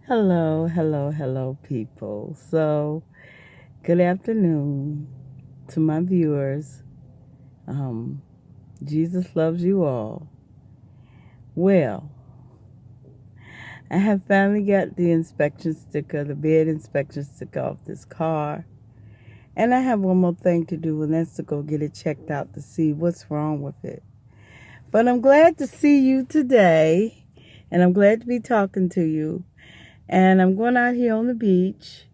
Hello, hello, hello, people. So, good afternoon to my viewers. Um, Jesus loves you all. Well, I have finally got the inspection sticker, the bed inspection sticker off this car. And I have one more thing to do, and that's to go get it checked out to see what's wrong with it. But I'm glad to see you today, and I'm glad to be talking to you. And I'm going out here on the beach,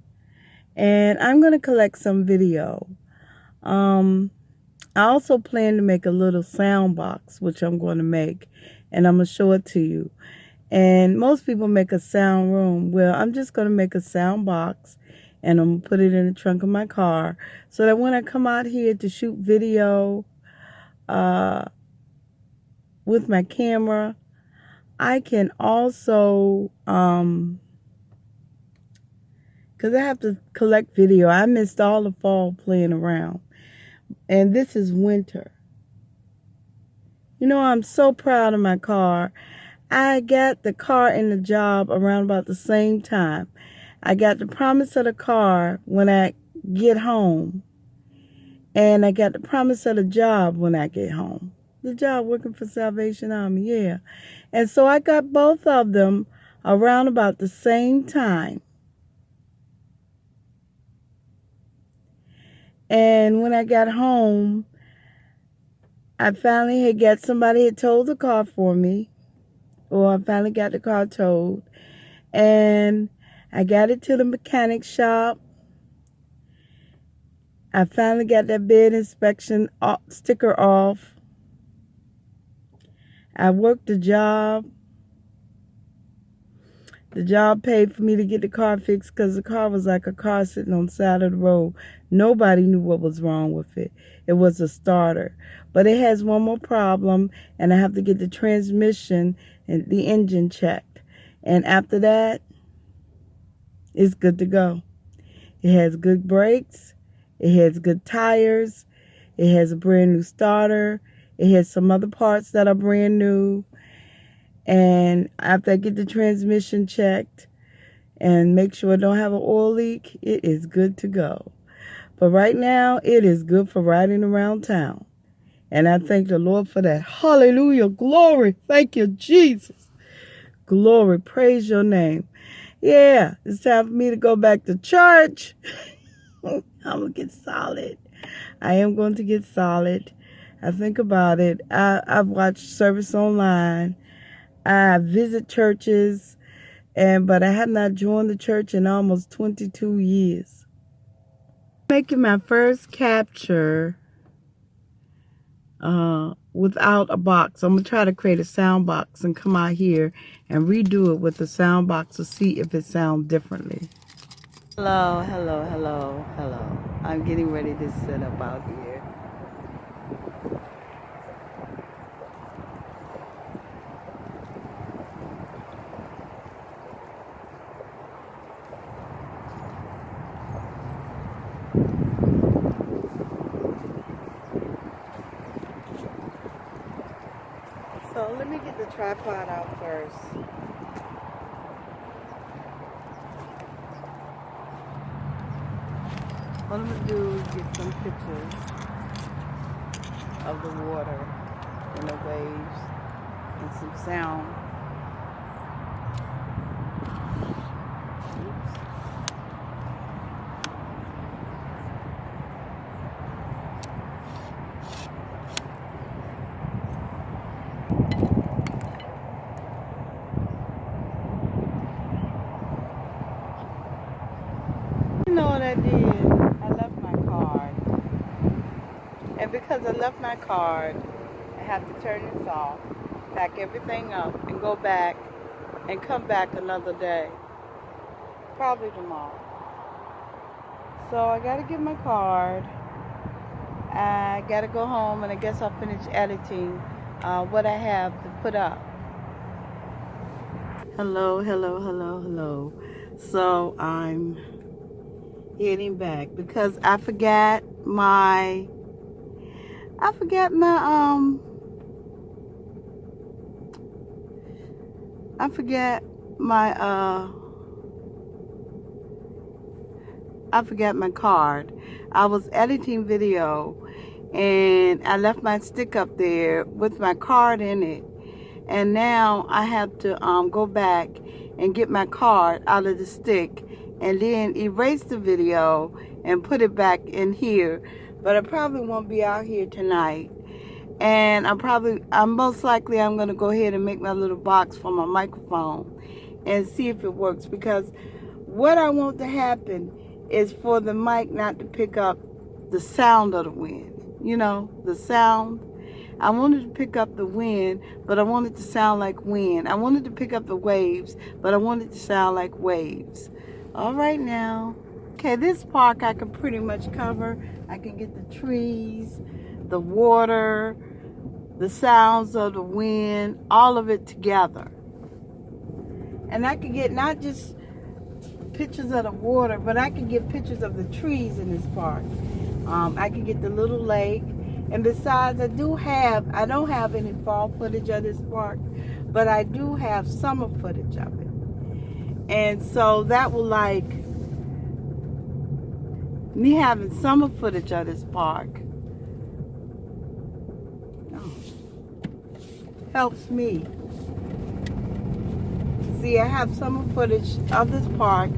and I'm going to collect some video. I also plan to make a little sound box, which I'm going to make, and I'm going to show it to you. And most people make a sound room. Well, I'm just going to make a sound box, and I'm going to put it in the trunk of my car so that when I come out here to shoot video with my camera, I can also, because I have to collect video. I missed all the fall playing around. And this is winter. You know, I'm so proud of my car. I got the car in the job around about the same time. I got the promise of the car when I get home. And I got the promise of the job when I get home. The job working for Salvation Army, yeah. And so I got both of them around about the same time. And when I got home, I finally had got somebody had towed the car for me. Or I finally got the car towed. And I got it to the mechanic shop. I finally got that bed inspection sticker off. I worked the job. The job paid for me to get the car fixed because the car was like a car sitting on the side of the road. Nobody knew what was wrong with it. It was a starter. But it has one more problem, and I have to get the transmission and the engine checked. And after that, it's good to go. It has good brakes. It has good tires. It has a brand new starter. It has some other parts that are brand new. And after I get the transmission checked and make sure I don't have an oil leak, it is good to go. But right now, it is good for riding around town. And I thank the Lord for that. Hallelujah. Glory. Thank you, Jesus. Glory. Praise your name. Yeah, it's time for me to go back to church. I'm going to get solid. I am going to get solid. I think about it. I've watched service online. I visit churches, but I have not joined the church in almost 22 years. Making my first capture without a box. I'm going to try to create a sound box and come out here and redo it with the sound box to see if it sounds differently. Hello, hello, hello, hello. I'm getting ready to set up out here. So let me get the tripod out first. What I'm going to do is get some pictures of the water and the waves and some sound. Oops. You know what I did? I left my card. And because I left my card, I have to turn this off, pack everything up, and go back and come back another day. Probably tomorrow. So I gotta get my card. I gotta go home, and I guess I'll finish editing what I have to put up. Hello, hello, hello, hello. So I'm heading back because I forgot my I forgot my I forgot my card. I was editing video and I left my stick up there with my card in it. And now I have to go back and get my card out of the stick and then erase the video and put it back in here. But I probably won't be out here tonight. And I'm most likely I'm going to go ahead and make my little box for my microphone and see if it works, because what I want to happen is for the mic not to pick up the sound of the wind. You know, the sound. I wanted to pick up the wind, but I wanted to sound like wind. I wanted to pick up the waves, but I wanted to sound like waves. All right now. Okay, this park I can pretty much cover. I can get the trees, the water, the sounds of the wind, all of it together. And I can get not just pictures of the water, but I can get pictures of the trees in this park. I can get the little lake. And besides, I don't have any fall footage of this park, but I do have summer footage of it. And so that will, like, me having summer footage of this park helps me. See, I have summer footage of this park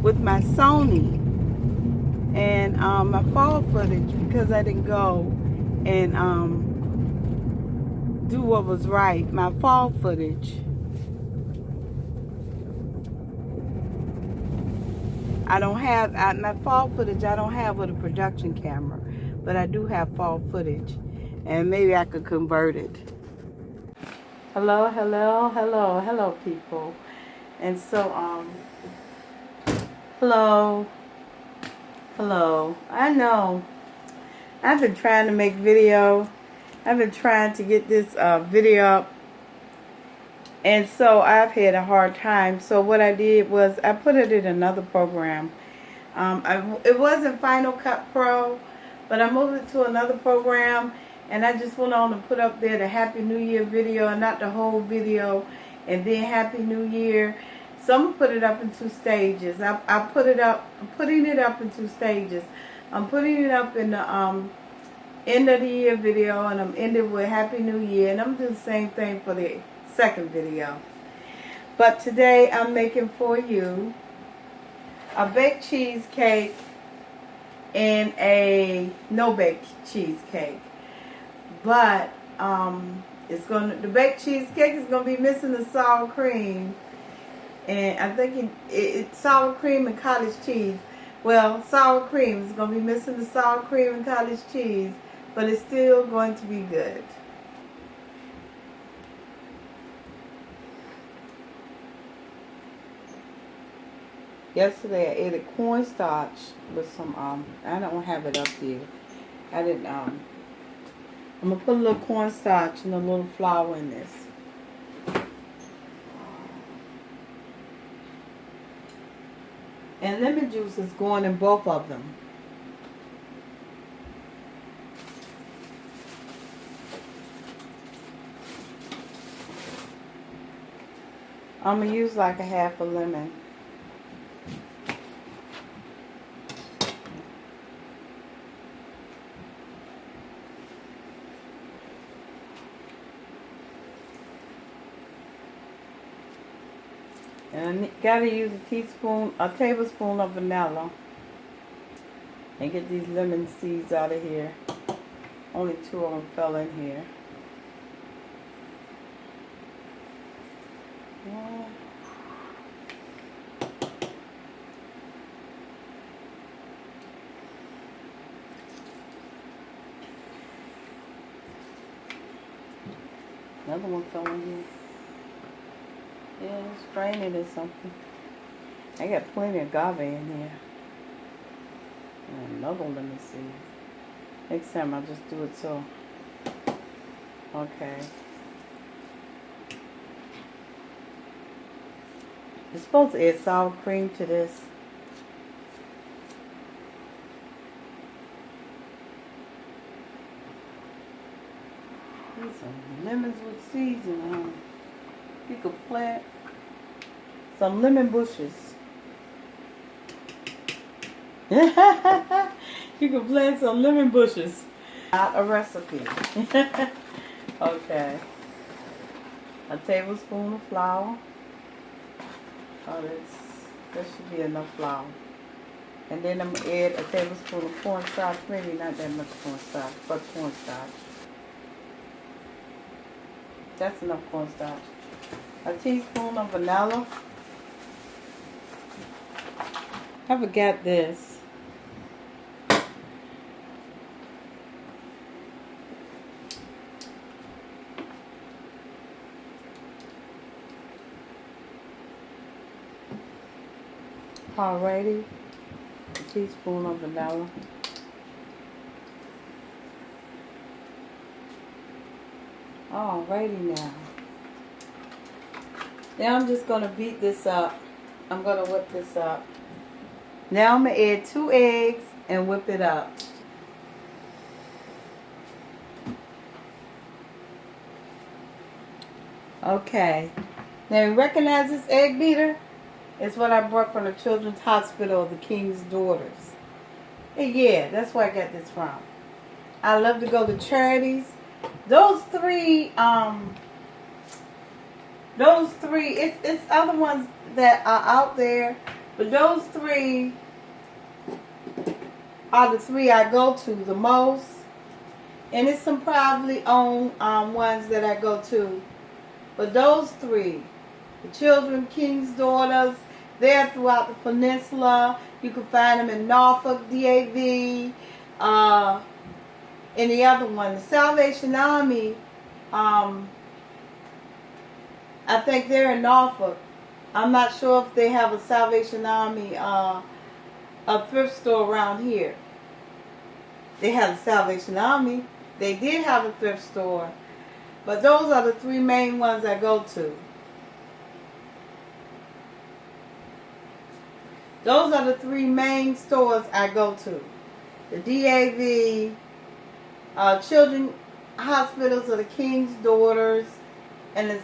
with my Sony and my fall footage, because I didn't go and do what was right. My fall footage, my fall footage I don't have with a production camera, but I do have fall footage, and maybe I could convert it. Hello people. And so hello. I know I've been trying to make video. I've been trying to get this video up, and so I've had a hard time. So what I did was I put it in another program. It wasn't Final Cut Pro, but I moved it to another program, and I just went on to put up there the Happy New Year video, and not the whole video, and then Happy New Year. So I'm gonna put it up in 2 stages. I'm putting it up in 2 stages. I'm putting it up in the end of the year video, and I'm ending with Happy New Year, and I'm doing the same thing for the second video. But today I'm making for you a baked cheesecake and a no bake cheesecake. But the baked cheesecake is gonna be missing the sour cream, and I think it's sour cream and cottage cheese. Well, sour cream is gonna be missing the sour cream and cottage cheese, but it's still going to be good. Yesterday I ate a cornstarch with some I don't have it up here. I didn't I'm gonna put a little cornstarch and a little flour in this. And lemon juice is going in both of them. I'm gonna use like a half a lemon. And I gotta use a tablespoon of vanilla. And get these lemon seeds out of here. Only 2 of them fell in here. Another one fell in here. Yeah, strain it or something. I got plenty of agave in here. And another one, let me see. Next time I'll just do it so. Okay. You're supposed to add sour cream to this. These some lemons with seeds in them. You could plant some lemon bushes. You can plant some lemon bushes. Not a recipe. Okay. A tablespoon of flour. Oh, that should be enough flour. And then I'm going to add a tablespoon of cornstarch. Maybe not that much cornstarch, but cornstarch. That's enough cornstarch. A teaspoon of vanilla. I forgot this. Alrighty. A teaspoon of vanilla. Alrighty now. Now I'm just going to beat this up. I'm going to whip this up. Now I'm going to add 2 eggs and whip it up. Okay. Now you recognize this egg beater? It's what I brought from the Children's Hospital, the King's Daughters. And yeah, that's where I got this from. I love to go to charities. Those three, it's other ones that are out there, but those 3 are the 3 I go to the most. And it's some privately owned ones that I go to. But those 3, the Children, King's Daughters, they're throughout the peninsula. You can find them in Norfolk, DAV, and the other one, the Salvation Army. I think they're in Norfolk. I'm not sure if they have a Salvation Army, a thrift store around here. They have the Salvation Army. They did have a thrift store. But those are the 3 main ones I go to. Those are the 3 main stores I go to. The DAV, Children's Hospitals of the King's Daughters, and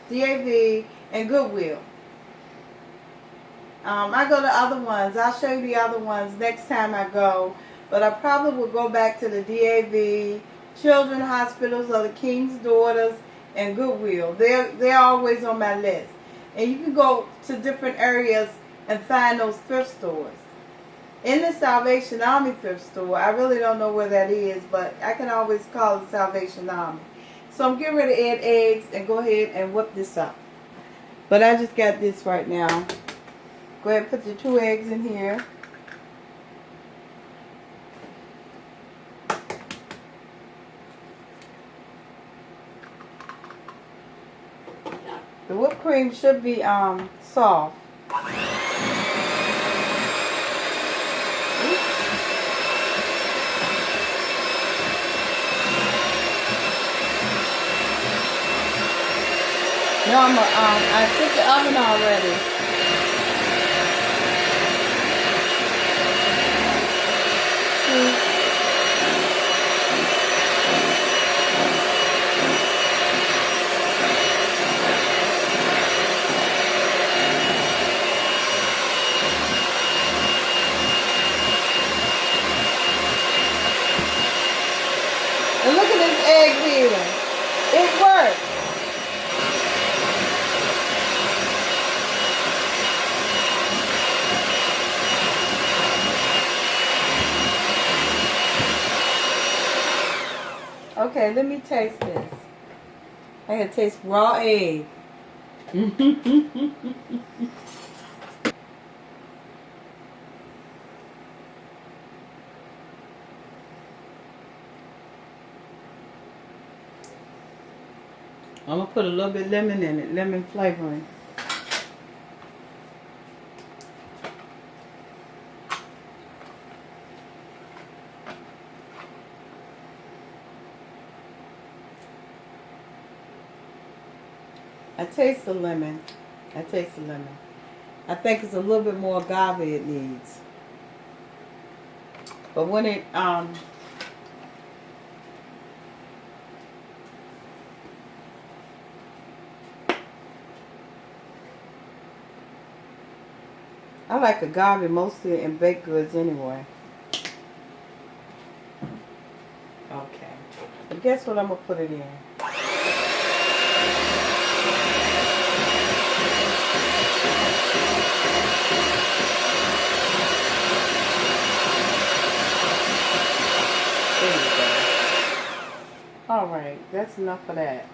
DAV, and Goodwill. I go to other ones. I'll show you the other ones next time I go. But I probably will go back to the DAV, Children's Hospitals of the King's Daughters, and Goodwill. They're always on my list. And you can go to different areas and find those thrift stores. In the Salvation Army thrift store, I really don't know where that is, but I can always call the Salvation Army. So I'm getting ready to add eggs and go ahead and whip this up. But I just got this right now. Go ahead and put your 2 eggs in here. The whipped cream should be soft. No, I took the oven already. And look at this egg beater. It works. Okay, let me taste this. I can taste raw egg. I'm going to put a little bit of lemon in it, lemon flavoring. I taste the lemon. I taste the lemon. I think it's a little bit more agave it needs. But when it, I like agave mostly in baked goods anyway. Okay. But guess what I'm going to put it in? There you go. Alright, that's enough of that.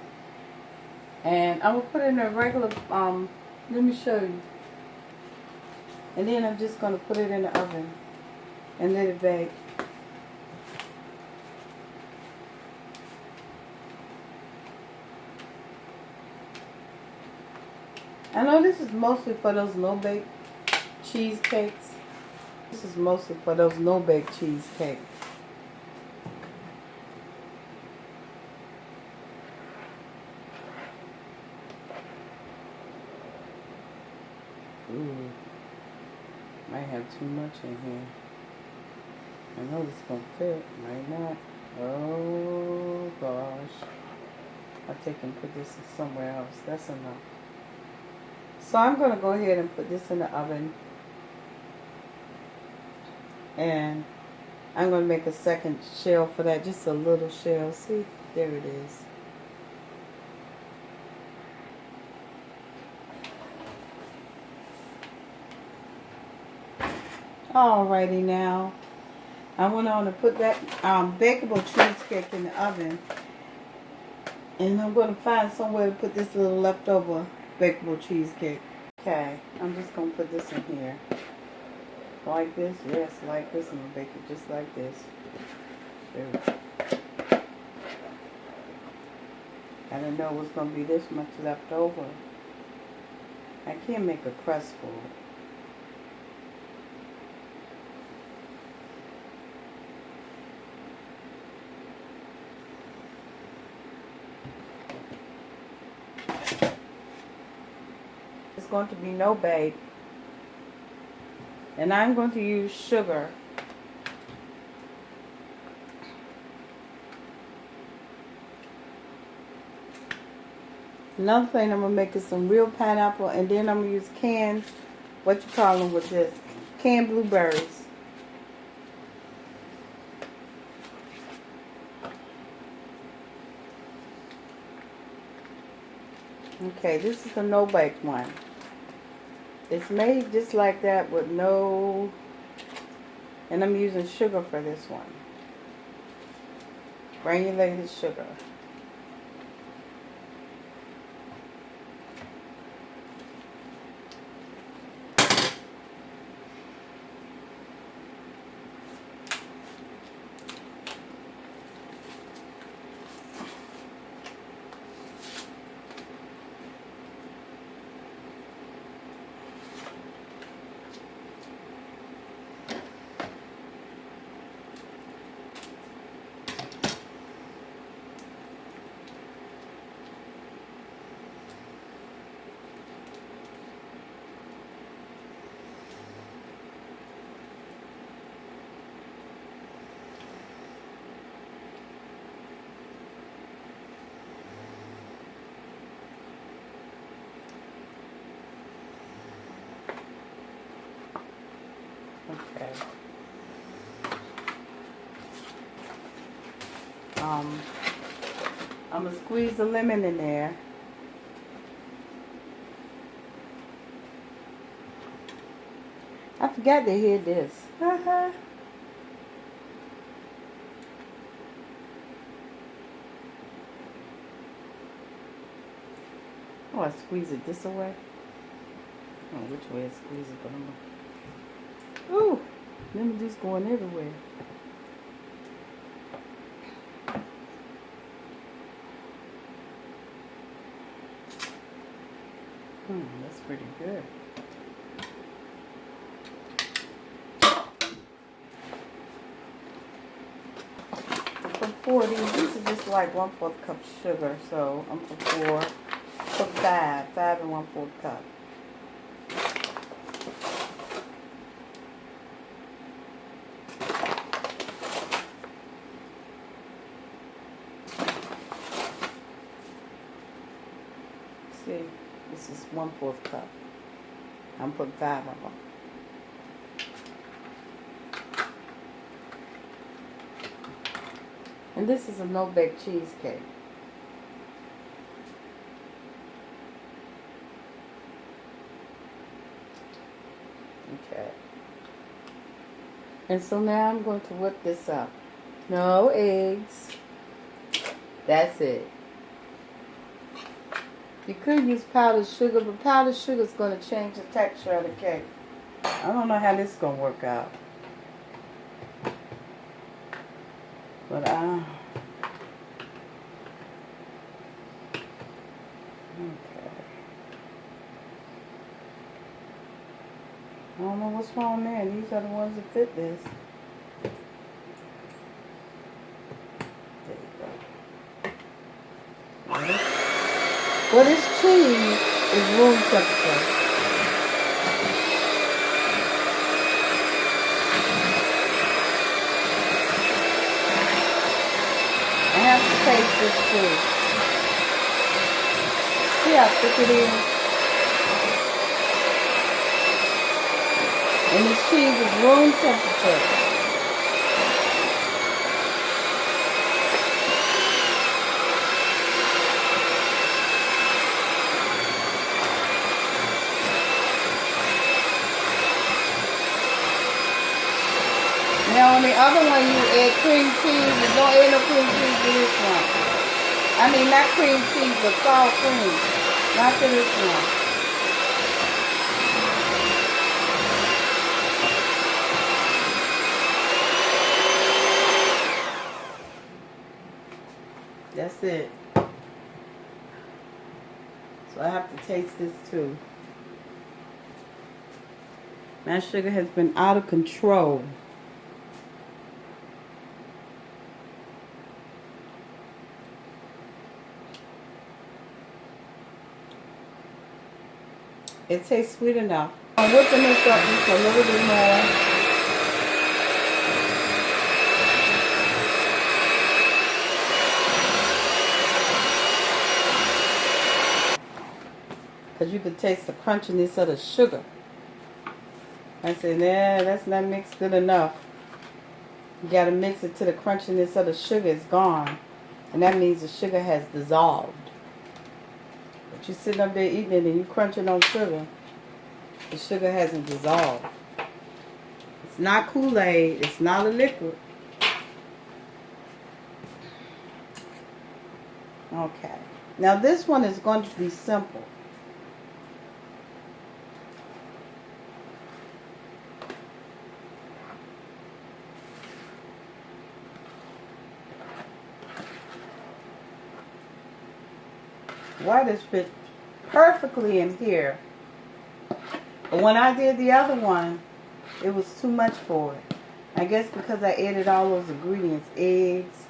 And I'm going to put it in a regular, let me show you. And then I'm just going to put it in the oven and let it bake. I know this is mostly for those no-bake cheesecakes. This is mostly for those no-bake cheesecakes. Ooh, might have too much in here. I know it's gonna fit, might not. Oh gosh. I'll take and put this somewhere else. That's enough. So I'm gonna go ahead and put this in the oven. And I'm gonna make a second shell for that. Just a little shell. See? There it is. Alrighty now. I went on to put that bakeable cheesecake in the oven. And I'm going to find somewhere to put this little leftover bakeable cheesecake. Okay, I'm just going to put this in here. Like this? Yes, like this. I'm going to bake it just like this. There we go. I didn't know it was going to be this much left over. I can't make a crust for it. It's going to be no bake. And I'm going to use sugar. Another thing I'm going to make is some real pineapple. And then I'm going to use canned, what you call them with this? Canned blueberries. Okay, this is the no-bake one. It's made just like that with no, and I'm using sugar for this one. Granulated sugar. Okay. I'm going to squeeze the lemon in there. I forgot to hear this. Oh, I squeeze it this way. I don't know which way I squeeze it, but I'm going to... Ooh, lemon juice going everywhere. That's pretty good. For 40, these are just like 1/4 cup sugar, so I'm for 5 and 1/4 cup. See, this is 1/4 cup. I'm putting 5 of them. And this is a no-bake cheesecake. Okay. And so now I'm going to whip this up. No eggs. That's it. You could use powdered sugar, but powdered sugar is going to change the texture of the cake. I don't know how this is going to work out. But okay. I don't know what's wrong there. These are the ones that fit this. There you go. Well, this cheese is room temperature. I have to taste this too. See how thick it is? And this cheese is room temperature. Now on the other one you add cream cheese, you don't add no cream cheese to this one. I mean not cream cheese, but sour cream. Not to this one. That's it. So I have to taste this too. My sugar has been out of control. It tastes sweet enough. I'm whipping this up just a little bit more. Because you can taste the crunchiness of the sugar. I said, nah, that's not mixed good enough. You got to mix it till the crunchiness of the sugar is gone. And that means the sugar has dissolved. But you're sitting up there eating it and you crunching on sugar. The sugar hasn't dissolved. It's not Kool-Aid. It's not a liquid. Okay. Now this one is going to be simple. Why this fit perfectly in here. But when I did the other one, it was too much for it. I guess because I added all those ingredients. Eggs,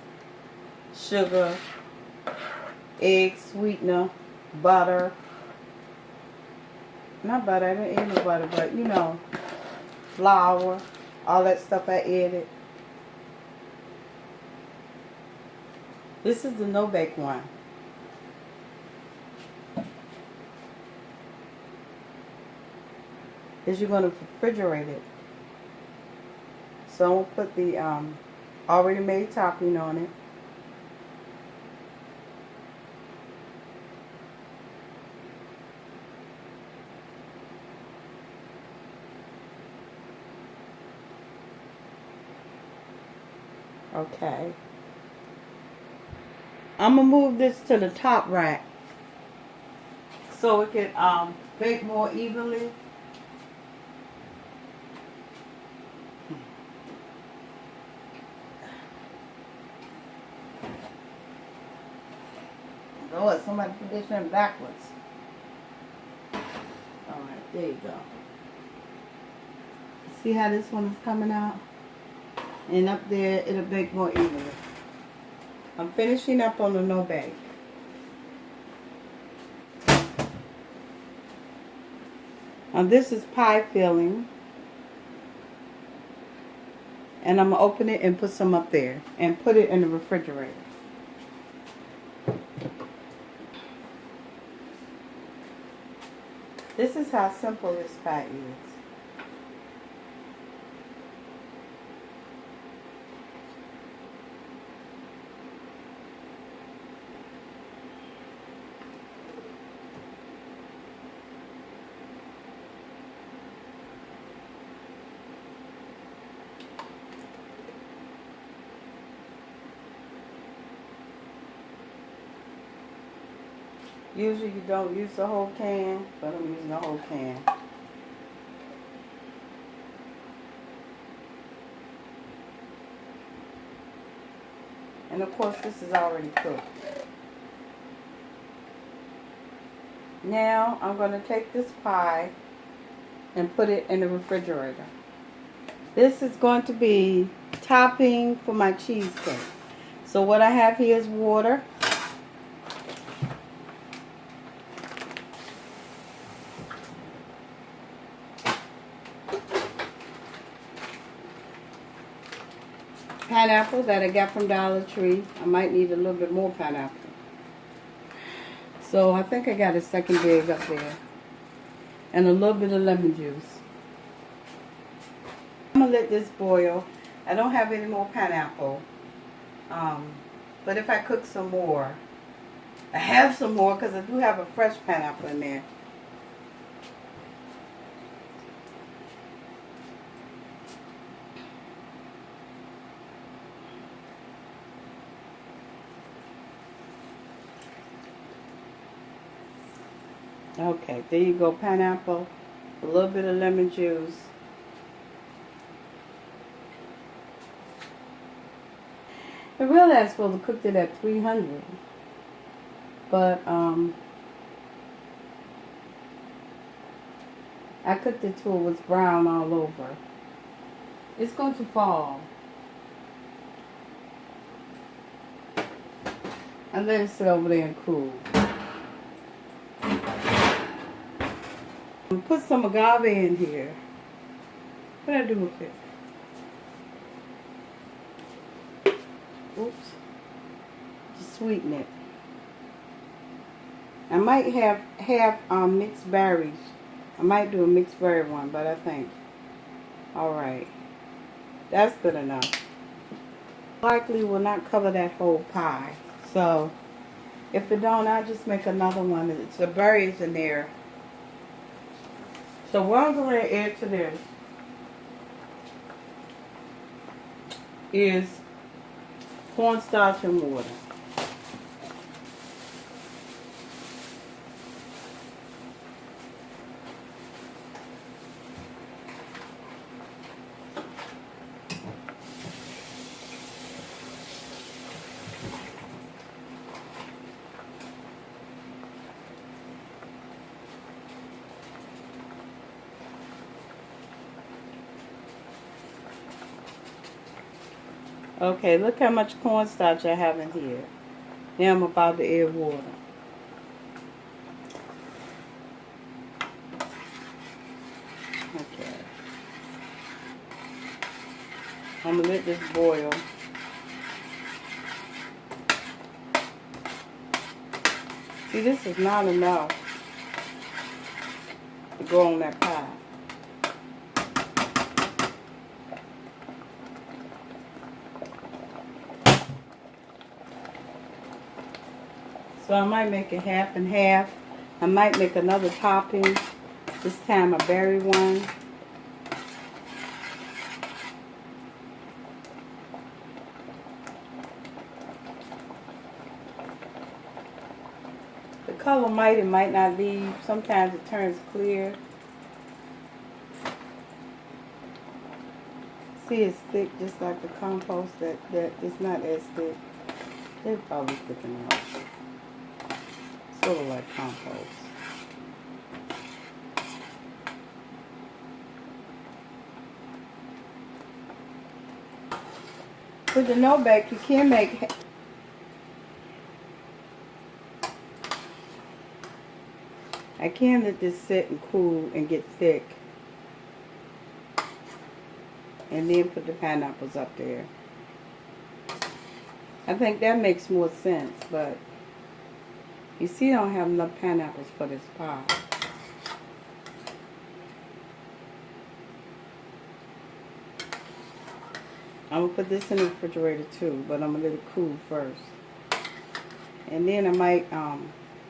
sugar, egg sweetener, butter. Not butter, I didn't add no butter, but you know, flour, all that stuff I added. This is the no-bake one. Is you're going to refrigerate it. So I'm going to put the already made topping on it. Okay. I'm going to move this to the top rack so it can bake more evenly. Oh, somebody put this in backwards. Alright, there you go. See how this one is coming out? And up there, it'll bake more evenly. I'm finishing up on the no bake. Now this is pie filling. And I'm going to open it and put some up there. And put it in the refrigerator. This is how simple this pie is. Usually you don't use the whole can, but I'm using the whole can. And of course this is already cooked. Now I'm going to take this pie and put it in the refrigerator. This is going to be topping for my cheesecake. So what I have here is water. Pineapple that I got from Dollar Tree. I might need a little bit more pineapple. So I think I got a second bag up there. And a little bit of lemon juice. I'm going to let this boil. I don't have any more pineapple. But if I cook some more, I have some more because I do have a fresh pineapple in there. Okay, there you go, pineapple, a little bit of lemon juice. I really I was supposed to cook it at 300, but I cooked it till it was brown all over. It's going to fall. And let it sit over there and cool. Put some agave in here. What did I do with it? Oops. To sweeten it. I might have mixed berries. I might do a mixed berry one, but I think. Alright. That's good enough. Likely will not cover that whole pie. So, if it don't, I'll just make another one. It's the berries in there. So what I'm going to add to this is cornstarch and water. Okay, look how much cornstarch I have in here. Now I'm about to add water. Okay. I'm going to let this boil. See, this is not enough to go on that pie. So I might make it half and half. I might make another topping. This time a berry one. The color might not be. Sometimes it turns clear. See, it's thick just like the compost. That it's not as thick. It's probably thick enough. Sort of like compost. With the no bake, you can make. I can let this sit and cool and get thick, and then put the pineapples up there. I think that makes more sense, but you see I don't have enough pineapples for this pie. I'm going to put this in the refrigerator too, but I'm going to let it cool first. And then I might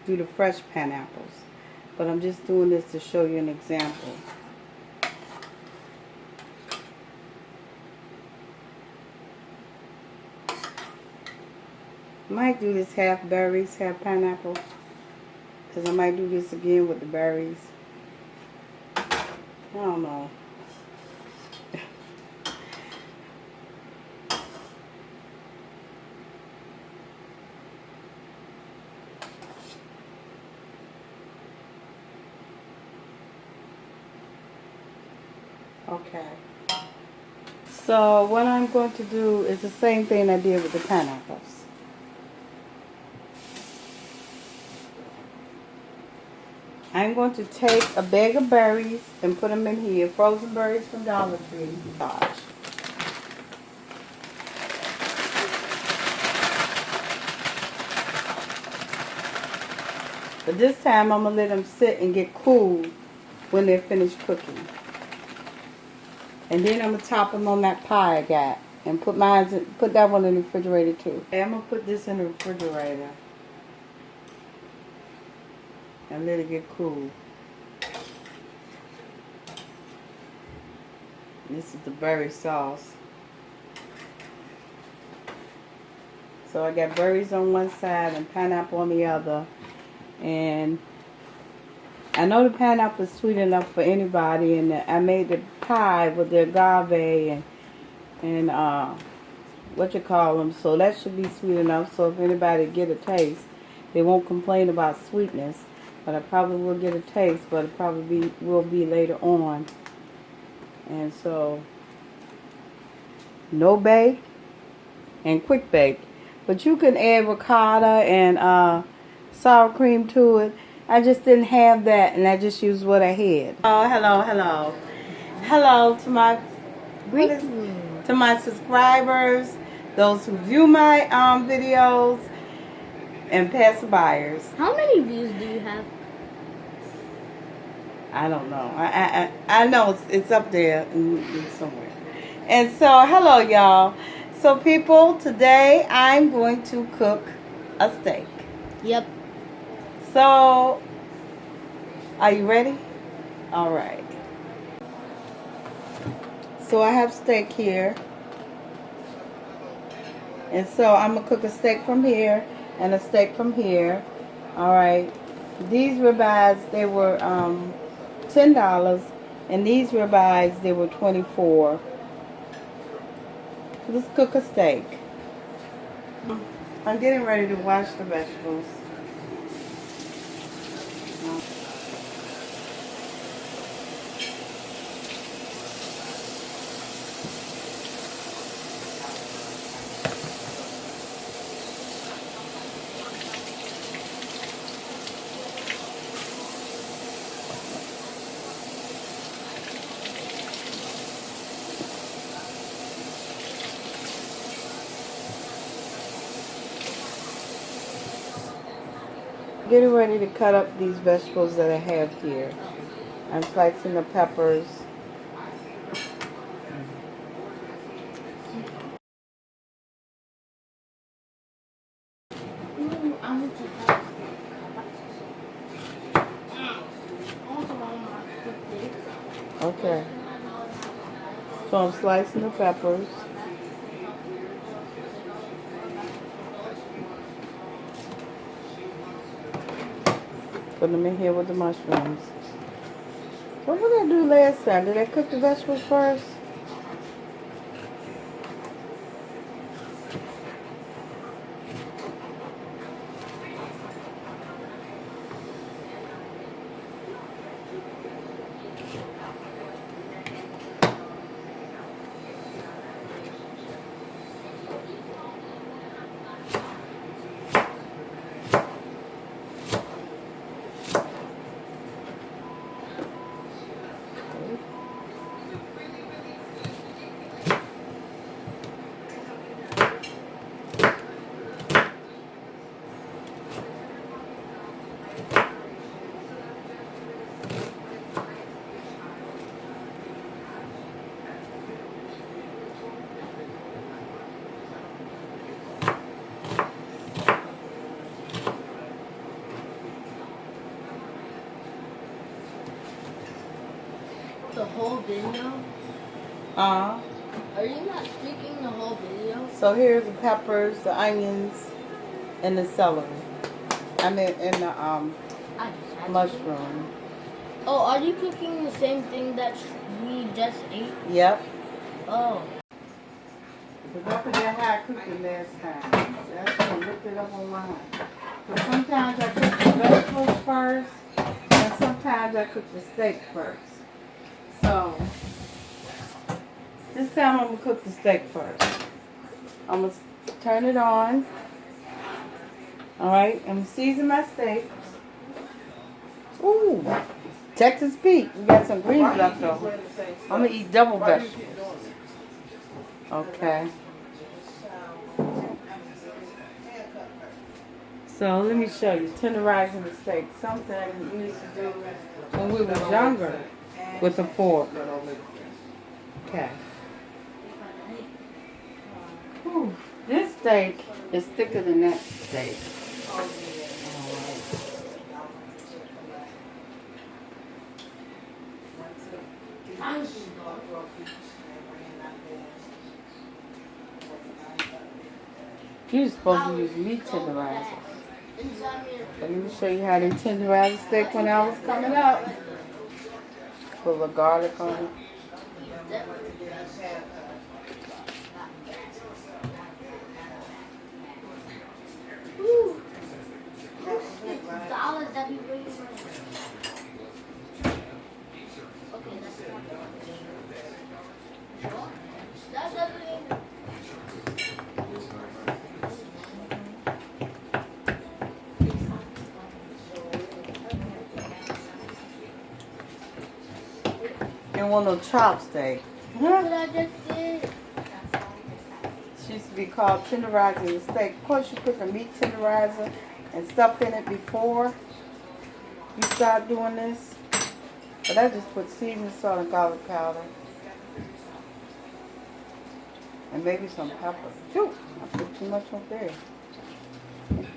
do the fresh pineapples. But I'm just doing this to show you an example. Might do this half berries, half pineapple. Because I might do this again with the berries. I don't know. Okay. So what I'm going to do is the same thing I did with the pineapples. I'm going to take a bag of berries and put them in here. Frozen berries from Dollar Tree. Gosh. But this time I'm going to let them sit and get cool when they're finished cooking. And then I'm going to top them on that pie I got. And put that one in the refrigerator too. Okay, I'm going to put this in the refrigerator. And let it get cool. This is the berry sauce. So I got berries on one side and pineapple on the other. And I know the pineapple is sweet enough for anybody. And I made the pie with the agave and what you call them. So that should be sweet enough. So if anybody get a taste, they won't complain about sweetness. But I probably will get a taste, but it probably will be later on. And so, no bake and quick bake. But you can add ricotta and sour cream to it. I just didn't have that, and I just used what I had. Oh, hello, hello. Hello to my subscribers, those who view my videos, and passerbyers. How many views do you have? I don't know. I know it's up there somewhere. And so, hello, y'all. So, people, today I'm going to cook a steak. Yep. So, are you ready? All right. So, I have steak here. And so, I'm going to cook a steak from here and a steak from here. All right. These ribeyes, they were $10, and these ribeyes, they were $24. Let's cook a steak. I'm getting ready to wash the vegetables. Getting ready to cut up these vegetables that I have here. I'm slicing the peppers. Okay. So I'm slicing the peppers. Put them in here with the mushrooms. What did I do last time? Did I cook the vegetables first? The whole video? Are you not speaking the whole video? So here's the peppers, the onions, and the celery. I mean, and the I just had to. mushroom. Oh, are you cooking the same thing that we just ate? Yep. Oh. Because I forgot how I cooked it last time. So I should have looked it up online. But sometimes I cook the vegetables first, and sometimes I cook the steak first. So, this time I'm going to cook the steak first. I'm going to turn it on. Alright, I'm going to season my steak. Ooh, Texas Pete. We got some greens left over. I'm going to eat double vegetables. Okay. So let me show you, tenderizing the steak. Something we used to do when we were younger with a fork. Okay. Whew. This steak is thicker than that steak. You're supposed to use meat tenderizers. Let me show you how they tenderize the steak when I was coming up. Put a little garlic on it. $6 that we bring. Okay, that's not that doesn't even. And one of those chop steak. What I just did. She used to be called tenderizing the steak. Of course, you put the meat tenderizer and stuff in it before you start doing this. But I just put seasoning salt and garlic powder. And maybe some pepper. Phew, I put too much up there.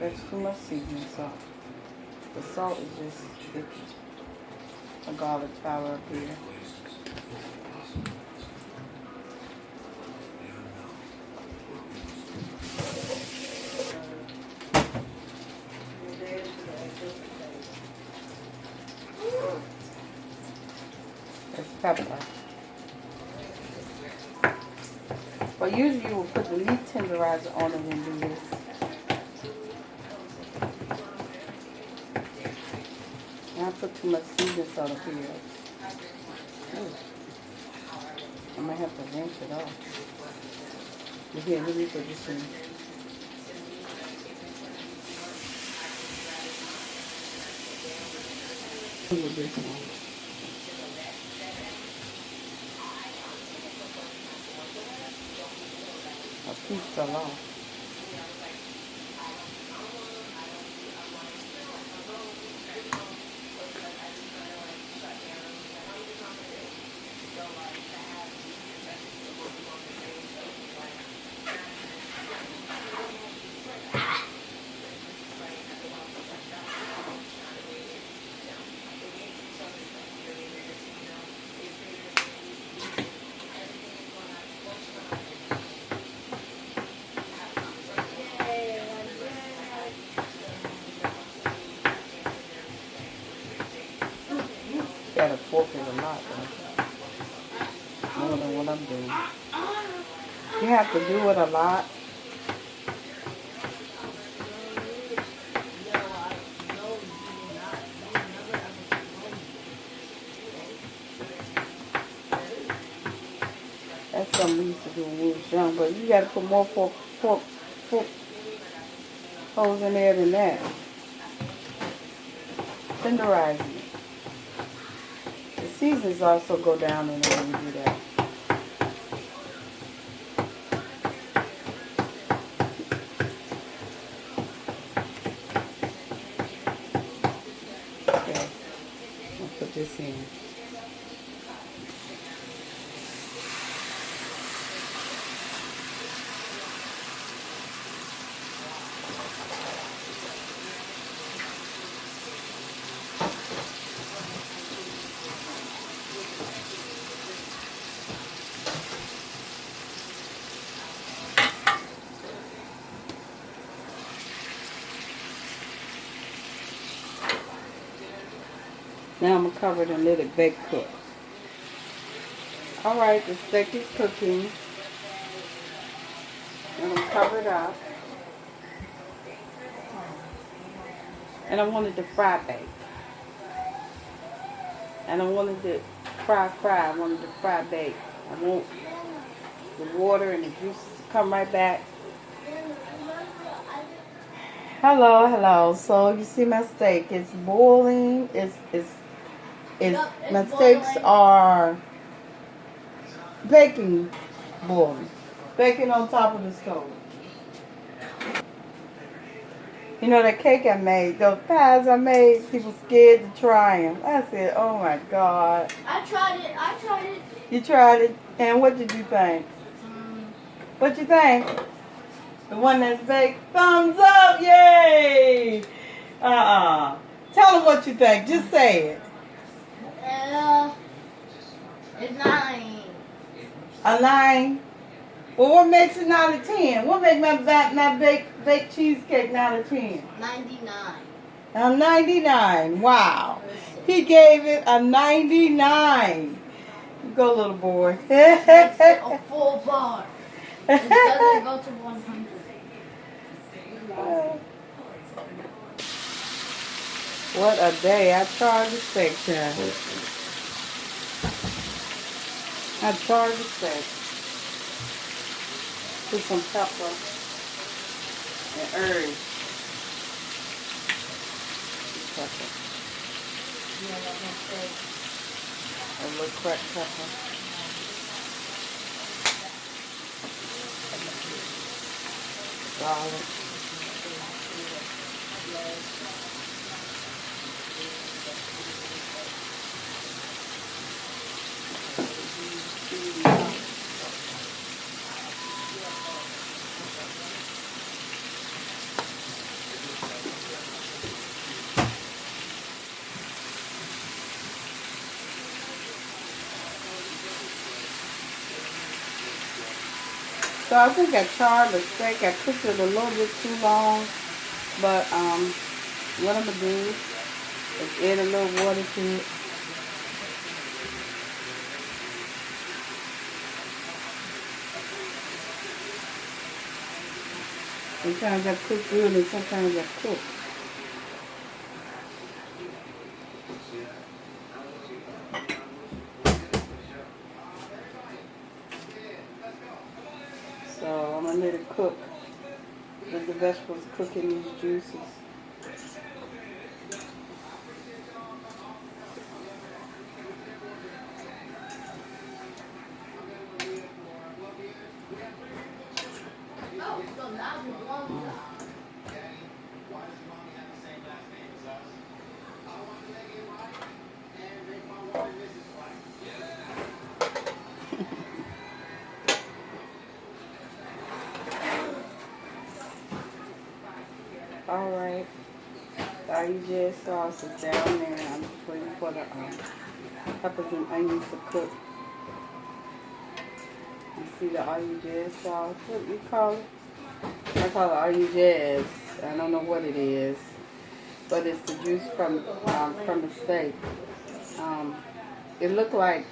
That's too much seasoning salt. The salt is just sticky. A garlic powder up here. That's pepper. But usually you will put the meat tenderizer on it and do this. And I put too much seasoning salt up here. Ooh. I might have to rinse it off. Here, let me put this in. With this one. A piece fell off. Got a fork in a lot, though. More than what I'm doing. You have to do it a lot. That's something we used to do when we was young, but you got to put more fork holes in there than that. Tenderizing it. The seasons also go down in it when you do that. Okay, I'll put this in. Now I'm going to cover it and let it bake cook. Alright, the steak is cooking. I'm going to cover it up. And I wanted to fry bake. And I wanted to fry. I wanted to fry bake. I want the water and the juices to come right back. Hello. So you see my steak. It's boiling. My steaks are baking, boiling. Baking on top of the stove. You know that cake I made, those pies I made, people scared to try them. I said, oh my God. I tried it. You tried it, and what did you think? What you think? The one that's baked? Thumbs up, yay! Tell them what you think, just say it. It's 9. A 9? Well, what makes it 9 out of 10? What makes my baked cheesecake 9 out of 10? 99. A 99. Wow. He gave it a 99. Go, little boy. It's a full bar. It doesn't go to 100. What a day. I charged the steak, child. I charged the steak. Put some pepper and herbs. Pepper. A little cracked pepper. Garlic. So I think I charred the steak. I cooked it a little bit too long. But what I'm going to do is add a little water to it. Sometimes I cook good and sometimes I cook. So I'm going to let it cook. Let the vegetables cook in these juices. Alright, the IUJ sauce is down there. I'm just waiting for the peppers and onions to cook. You see the IUJ sauce? What do you call it? I call it IUJ. I don't know what it is, but it's the juice from the steak. It looked like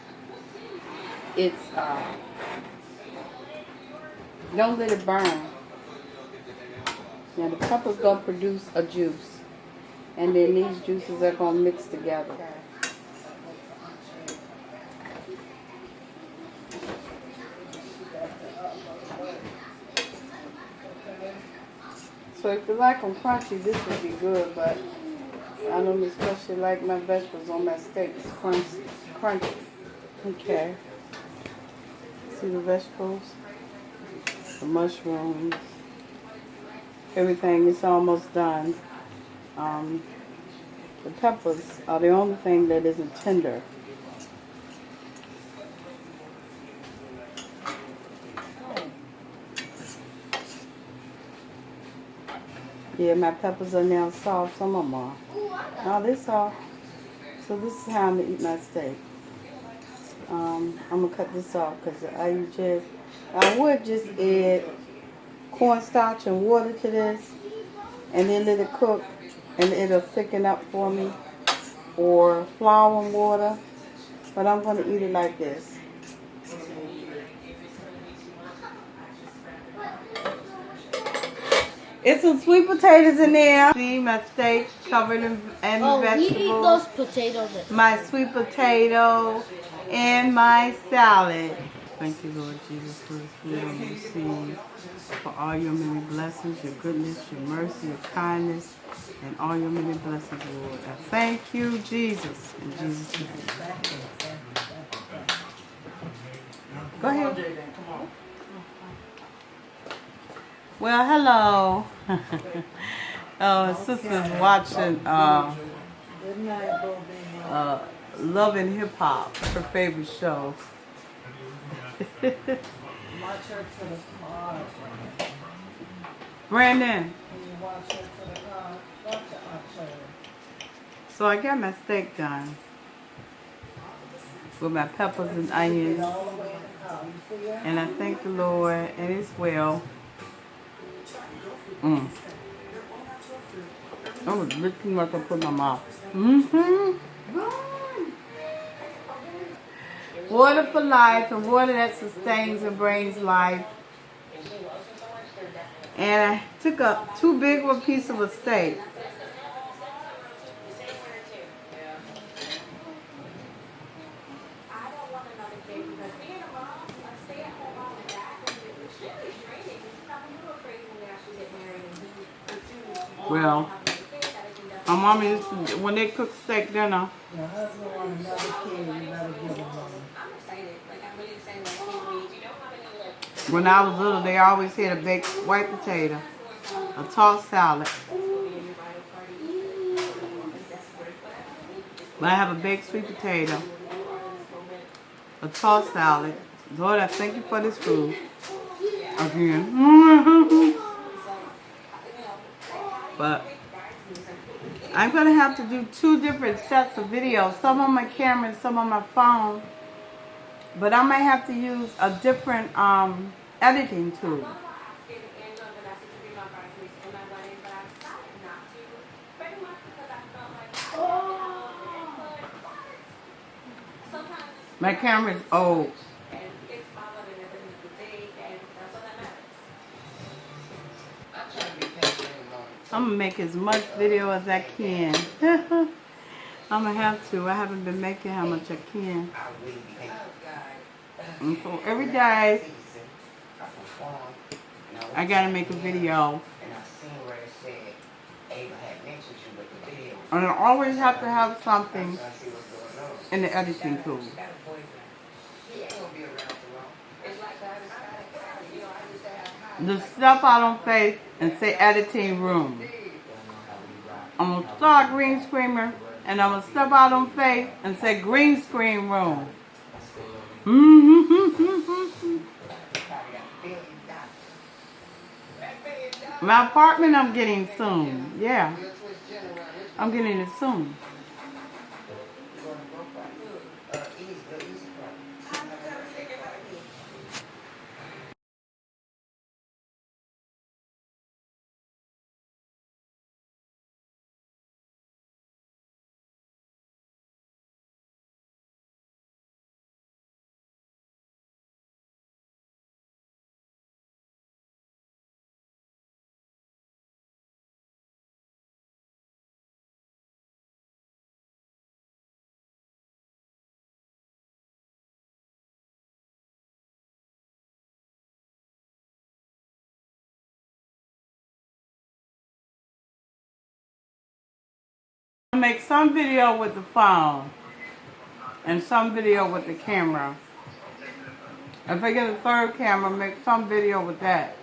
it's don't let it burn. Now the pepper's gonna produce a juice, and then these juices are gonna mix together. So if you like them crunchy, this would be good, but I don't especially like my vegetables on my steaks crunchy. Okay. See the vegetables, the mushrooms. Everything is almost done. The peppers are the only thing that isn't tender. Yeah, my peppers are now soft. Some of them are. No, they're soft. So this is how I'm going to eat my steak. I'm going to cut this off because I would just add cornstarch and water to this and then let it cook and it'll thicken up for me. or flour and water, but I'm going to eat it like this. It's some sweet potatoes in there. See my steak covered in vegetables. We eat those potatoes. My sweet potato and my salad. Thank you, Lord Jesus, for this food I receive, for all your many blessings, your goodness, your mercy, your kindness, and all your many blessings, Lord. I thank you, Jesus, in Jesus' name. Go ahead. Well, hello. Sister's watching Love and Hip Hop, her favorite show. Brandon. So I got my steak done with my peppers and onions, and I thank the Lord, and it's well. I was looking like I put in my mouth. Water for life, and water that sustains and brings life. And I took up too big of a piece of a steak. Well, my mom used to, when they cook steak dinner, your husband want another kid, you better give him one. When I was little, they always had a baked white potato, a tossed salad. But I have a baked sweet potato, a tossed salad. Lord, I thank you for this food. Again. But I'm going to have to do 2 different sets of videos, some on my camera and some on my phone. But I might have to use a different editing tool. My camera is old. I'm going to make as much video as I can. I'm going to have to. I haven't been making how much I can. And so every day, I got to make a video. And I always have to have something in the editing tool. The step out on faith and say editing room. I'm going to start green screener, and I'm going to step out on faith and say green screen room. My apartment I'm getting soon. Yeah. I'm getting it soon. I make some video with the phone and some video with the camera. If I get a third camera, make some video with that.